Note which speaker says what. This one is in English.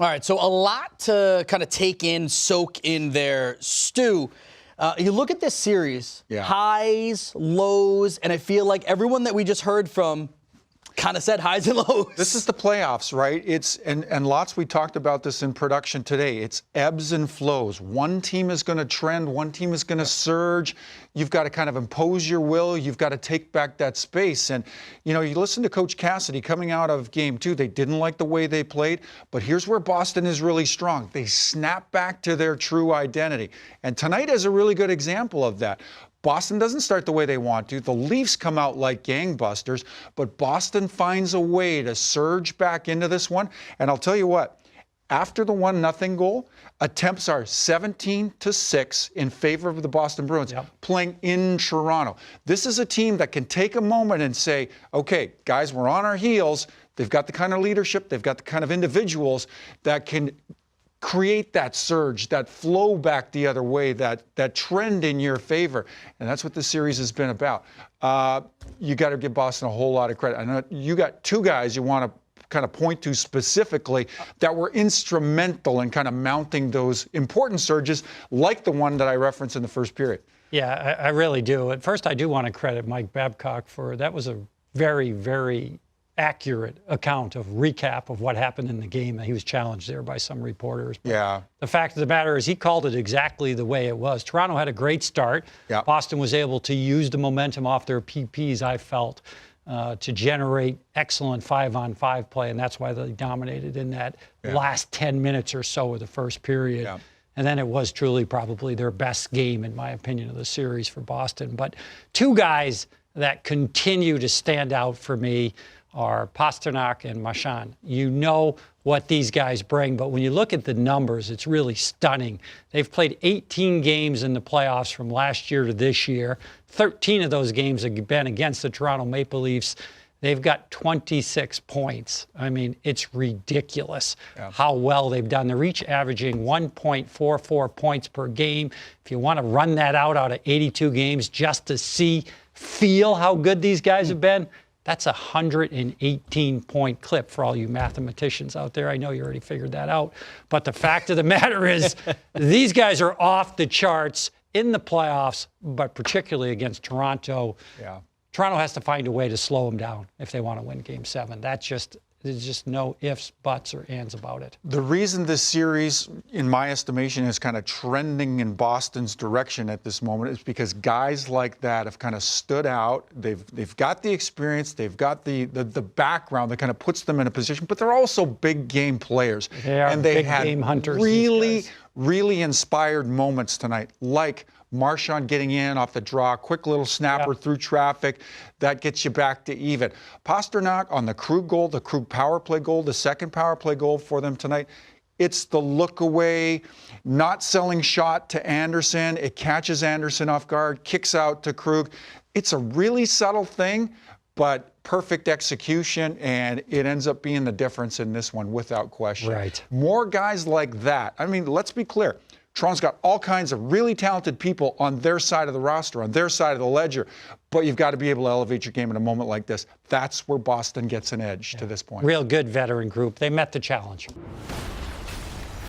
Speaker 1: All right, so a lot to kind of take in, soak in there. Stu, you look at this series, highs, lows, and I feel like everyone that we just heard from kind of said highs and lows.
Speaker 2: This is the playoffs, right? It's and lots, we talked about this in production today. It's ebbs and flows. One team is going to trend, one team is going to surge. You've got to kind of impose your will. You've got to take back that space. And, you listen to Coach Cassidy coming out of Game 2. They didn't like the way they played, but here's where Boston is really strong. They snap back to their true identity. And tonight is a really good example of that. Boston doesn't start the way they want to. The Leafs come out like gangbusters, but Boston finds a way to surge back into this one. And I'll tell you what, after the 1-0 goal, attempts are 17-6 in favor of the Boston Bruins, playing in Toronto. This is a team that can take a moment and say, okay, guys, we're on our heels. They've got the kind of leadership, they've got the kind of individuals that can create that surge, that flow back the other way, that trend in your favor. And that's what this series has been about. You got to give Boston a whole lot of credit. I know you got two guys you want to kind of point to specifically that were instrumental in kind of mounting those important surges, like the one that I referenced in the first period.
Speaker 3: Yeah, I really do. At first, I do want to credit Mike Babcock for that was a very, very accurate account of recap of what happened in the game. He was challenged there by some reporters. But the fact of the matter is he called it exactly the way it was. Toronto had a great start. Boston was able to use the momentum off their PPs, I felt, to generate excellent 5-on-5 play, and that's why they dominated in that last 10 minutes or so of the first period. And then it was truly probably their best game, in my opinion, of the series for Boston. But two guys that continue to stand out for me are Pastrnak and Marchand. You know what these guys bring, but when you look at the numbers, it's really stunning. They've played 18 games in the playoffs from last year to this year. 13 of those games have been against the Toronto Maple Leafs. They've got 26 points. I mean, it's ridiculous how well they've done. They're each averaging 1.44 points per game. If you want to run that out of 82 games just to feel how good these guys have been, that's a 118-point clip for all you mathematicians out there. I know you already figured that out. But the fact of the matter is these guys are off the charts in the playoffs, but particularly against Toronto. Toronto has to find a way to slow them down if they want to win Game 7. There's just no ifs, buts, or ands about it.
Speaker 2: The reason this series, in my estimation, is kind of trending in Boston's direction at this moment is because guys like that have kind of stood out. They've got the experience, they've got the background that kind of puts them in a position, but they're also big game players.
Speaker 3: They are big game hunters.
Speaker 2: Really inspired moments tonight, like Marchand getting in off the draw, quick little snapper through traffic, that gets you back to even. Pastrnak on the Krug goal, the Krug power play goal, the second power play goal for them tonight. It's the look away, not selling shot to Anderson. It catches Anderson off guard, kicks out to Krug. It's a really subtle thing, but perfect execution, and it ends up being the difference in this one without question. More guys like that. I mean, let's be clear. Toronto's got all kinds of really talented people on their side of the roster, on their side of the ledger, but you've got to be able to elevate your game in a moment like this. That's where Boston gets an edge to this point.
Speaker 3: Real good veteran group. They met the challenge.